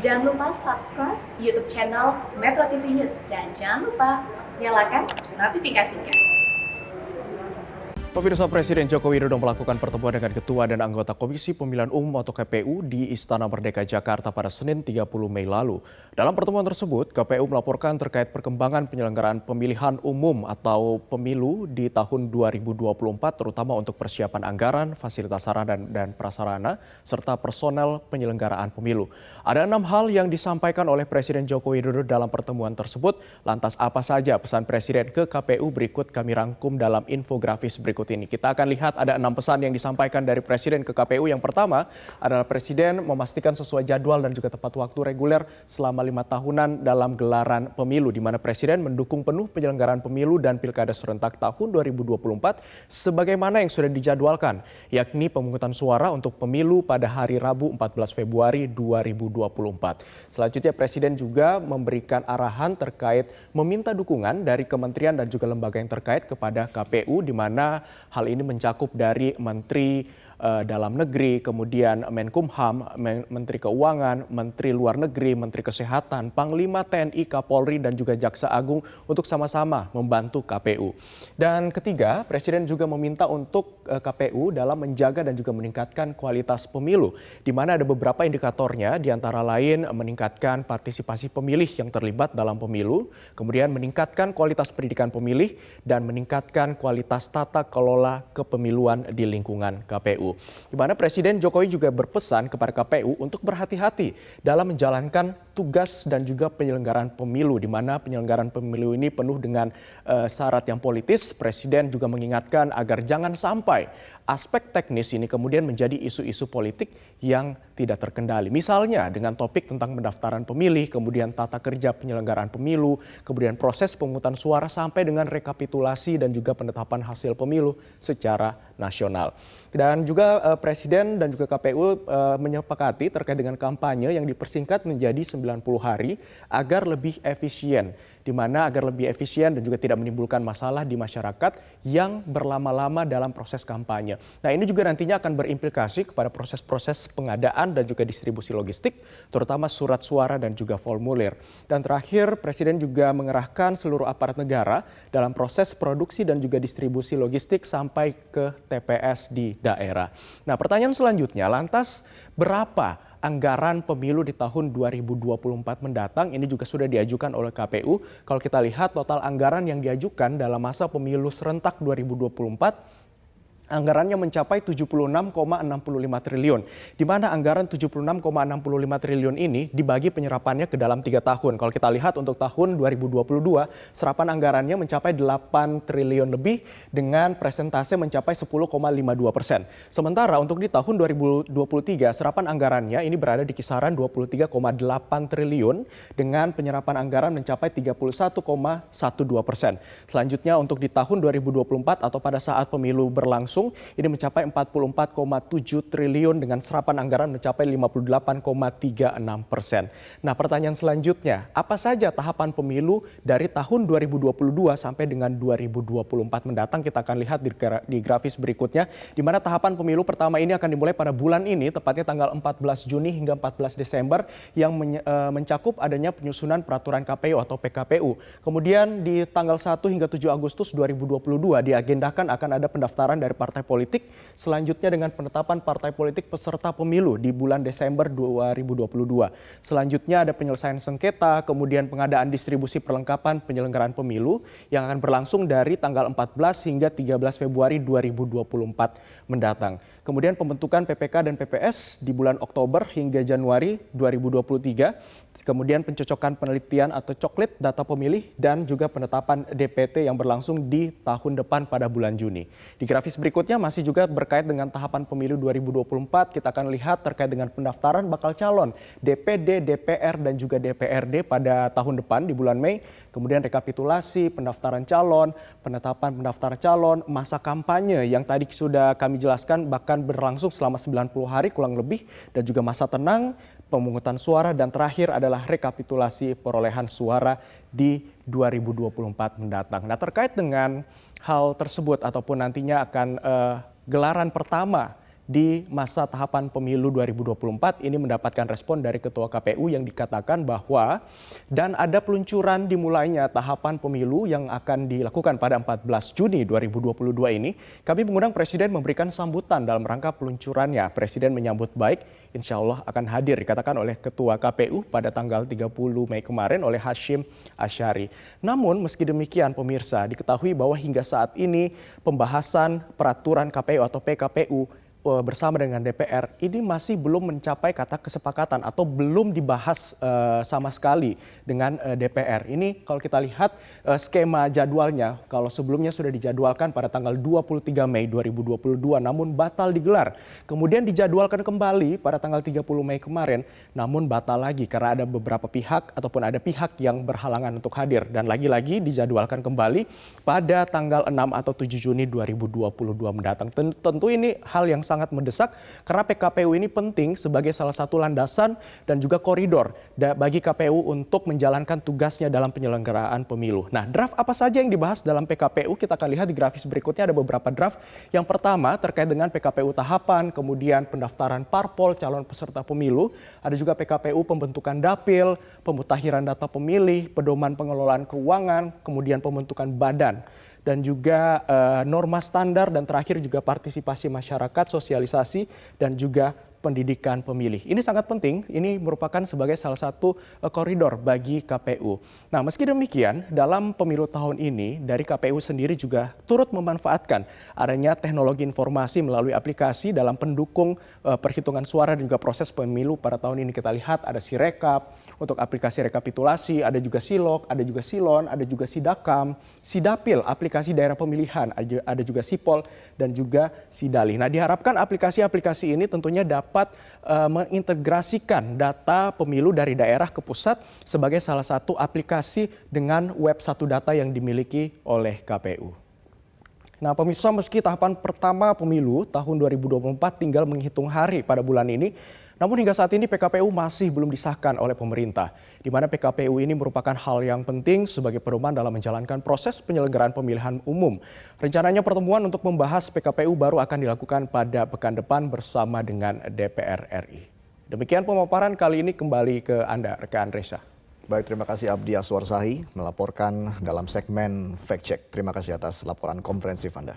Jangan lupa subscribe YouTube channel Metro TV News dan jangan lupa nyalakan notifikasinya. Pemirsa, Presiden Joko Widodo melakukan pertemuan dengan Ketua dan anggota Komisi Pemilihan Umum atau KPU di Istana Merdeka Jakarta pada Senin 30 Mei lalu. Dalam pertemuan tersebut, KPU melaporkan terkait perkembangan penyelenggaraan pemilihan umum atau pemilu di tahun 2024, terutama untuk persiapan anggaran, fasilitas sarana dan prasarana, serta personel penyelenggaraan pemilu. Ada 6 hal yang disampaikan oleh Presiden Joko Widodo dalam pertemuan tersebut. Lantas apa saja pesan Presiden ke KPU berikut kami rangkum dalam infografis berikut ini. Kita akan lihat ada 6 pesan yang disampaikan dari Presiden ke KPU. Yang pertama adalah Presiden memastikan sesuai jadwal dan juga tepat waktu reguler selama 5 tahunan dalam gelaran pemilu, di mana Presiden mendukung penuh penyelenggaraan pemilu dan pilkada serentak tahun 2024 sebagaimana yang sudah dijadwalkan, yakni pemungutan suara untuk pemilu pada hari Rabu 14 Februari 2024. Selanjutnya Presiden juga memberikan arahan terkait meminta dukungan dari kementerian dan juga lembaga yang terkait kepada KPU, di mana hal ini mencakup dari Menteri Dalam Negeri, kemudian Menkumham, Menteri Keuangan, Menteri Luar Negeri, Menteri Kesehatan, Panglima TNI, Kapolri, dan juga Jaksa Agung untuk sama-sama membantu KPU. Dan ketiga, Presiden juga meminta untuk KPU dalam menjaga dan juga meningkatkan kualitas pemilu, di mana ada beberapa indikatornya, di antara lain meningkatkan partisipasi pemilih yang terlibat dalam pemilu, kemudian meningkatkan kualitas pendidikan pemilih, dan meningkatkan kualitas tata kelola kepemiluan di lingkungan KPU. Di mana Presiden Jokowi juga berpesan kepada KPU untuk berhati-hati dalam menjalankan tugas dan juga penyelenggaraan pemilu, di mana penyelenggaraan pemilu ini penuh dengan syarat yang politis. Presiden juga mengingatkan agar jangan sampai aspek teknis ini kemudian menjadi isu-isu politik yang tidak terkendali. Misalnya dengan topik tentang pendaftaran pemilih, kemudian tata kerja penyelenggaraan pemilu, kemudian proses pemungutan suara sampai dengan rekapitulasi dan juga penetapan hasil pemilu secara nasional. Dan juga Presiden dan juga KPU menyepakati terkait dengan kampanye yang dipersingkat menjadi 90 hari agar lebih efisien, di mana agar lebih efisien dan juga tidak menimbulkan masalah di masyarakat yang berlama-lama dalam proses kampanye. Nah, ini juga nantinya akan berimplikasi kepada proses-proses pengadaan dan juga distribusi logistik, terutama surat suara dan juga formulir. Dan terakhir, Presiden juga mengerahkan seluruh aparat negara dalam proses produksi dan juga distribusi logistik sampai ke TPS di daerah. Nah, pertanyaan selanjutnya, lantas berapa anggaran pemilu di tahun 2024 mendatang? Ini juga sudah diajukan oleh KPU. Kalau kita lihat total anggaran yang diajukan dalam masa pemilu serentak 2024, anggarannya mencapai 76,65 triliun, di mana anggaran 76,65 triliun ini dibagi penyerapannya ke dalam 3 tahun. Kalau kita lihat untuk tahun 2022, serapan anggarannya mencapai 8 triliun lebih dengan persentase mencapai 10,52%. Sementara untuk di tahun 2023, serapan anggarannya ini berada di kisaran 23,8 triliun dengan penyerapan anggaran mencapai 31,12%. Selanjutnya untuk di tahun 2024 atau pada saat pemilu berlangsung, ini mencapai 44,7 triliun dengan serapan anggaran mencapai 58,36%. Nah, pertanyaan selanjutnya, apa saja tahapan pemilu dari tahun 2022 sampai dengan 2024 mendatang? Kita akan lihat di grafis berikutnya, di mana tahapan pemilu pertama ini akan dimulai pada bulan ini, tepatnya tanggal 14 Juni hingga 14 Desember, yang mencakup adanya penyusunan peraturan KPU atau PKPU. Kemudian di tanggal 1 hingga 7 Agustus 2022 diagendakan akan ada pendaftaran dari partai politik, selanjutnya dengan penetapan partai politik peserta pemilu di bulan Desember 2022. Selanjutnya ada penyelesaian sengketa, kemudian pengadaan distribusi perlengkapan penyelenggaraan pemilu yang akan berlangsung dari tanggal 14 hingga 13 Februari 2024 mendatang. Kemudian pembentukan PPK dan PPS di bulan Oktober hingga Januari 2023. Kemudian pencocokan penelitian atau coklit data pemilih dan juga penetapan DPT yang berlangsung di tahun depan pada bulan Juni. Di grafis berikutnya masih juga berkait dengan tahapan pemilu 2024. Kita akan lihat terkait dengan pendaftaran bakal calon DPD, DPR dan juga DPRD pada tahun depan di bulan Mei. Kemudian rekapitulasi, pendaftaran calon, penetapan pendaftar calon, masa kampanye yang tadi sudah kami jelaskan bahkan berlangsung selama 90 hari kurang lebih, dan juga masa tenang, pemungutan suara, dan terakhir adalah rekapitulasi perolehan suara di 2024 mendatang. Nah, terkait dengan hal tersebut ataupun nantinya akan gelaran pertama di masa tahapan pemilu 2024 ini mendapatkan respon dari Ketua KPU yang dikatakan bahwa dan ada peluncuran dimulainya tahapan pemilu yang akan dilakukan pada 14 Juni 2022 ini. Kami mengundang Presiden memberikan sambutan dalam rangka peluncurannya. Presiden menyambut baik, insya Allah akan hadir, dikatakan oleh Ketua KPU pada tanggal 30 Mei kemarin oleh Hashim Asyari. Namun meski demikian pemirsa, diketahui bahwa hingga saat ini pembahasan peraturan KPU atau PKPU bersama dengan DPR ini masih belum mencapai kata kesepakatan atau belum dibahas sama sekali dengan DPR. Ini kalau kita lihat skema jadwalnya, kalau sebelumnya sudah dijadwalkan pada tanggal 23 Mei 2022 namun batal digelar. Kemudian dijadwalkan kembali pada tanggal 30 Mei kemarin namun batal lagi karena ada beberapa pihak ataupun ada pihak yang berhalangan untuk hadir. Dan lagi-lagi dijadwalkan kembali pada tanggal 6 atau 7 Juni 2022 mendatang. Tentu ini hal yang sangat mendesak karena PKPU ini penting sebagai salah satu landasan dan juga koridor bagi KPU untuk menjalankan tugasnya dalam penyelenggaraan pemilu. Nah, draft apa saja yang dibahas dalam PKPU? Kita akan lihat di grafis berikutnya, ada beberapa draft. Yang pertama terkait dengan PKPU tahapan, kemudian pendaftaran parpol calon peserta pemilu, ada juga PKPU pembentukan dapil, pemutakhiran data pemilih, pedoman pengelolaan keuangan, kemudian pembentukan badan, dan juga norma standar, dan terakhir juga partisipasi masyarakat, sosialisasi, dan juga pendidikan pemilih. Ini sangat penting, ini merupakan sebagai salah satu koridor bagi KPU. Nah, meski demikian, dalam pemilu tahun ini, dari KPU sendiri juga turut memanfaatkan adanya teknologi informasi melalui aplikasi dalam pendukung perhitungan suara dan juga proses pemilu pada tahun ini. Kita lihat ada Sirekap, untuk aplikasi rekapitulasi, ada juga Silok, ada juga Silon, ada juga Sidakam, Sidapil, aplikasi daerah pemilihan, ada juga Sipol, dan juga Sidalih. Nah, diharapkan aplikasi-aplikasi ini tentunya dapat mengintegrasikan data pemilu dari daerah ke pusat sebagai salah satu aplikasi dengan web satu data yang dimiliki oleh KPU. Nah, pemirsa, meski tahapan pertama pemilu tahun 2024 tinggal menghitung hari pada bulan ini, namun hingga saat ini PKPU masih belum disahkan oleh pemerintah, di mana PKPU ini merupakan hal yang penting sebagai pedoman dalam menjalankan proses penyelenggaraan pemilihan umum. Rencananya pertemuan untuk membahas PKPU baru akan dilakukan pada pekan depan bersama dengan DPR RI. Demikian pemaparan kali ini, kembali ke Anda, rekan Reza. Baik, terima kasih Abdi Aswar Sahi melaporkan dalam segmen Fact Check. Terima kasih atas laporan komprehensif Anda.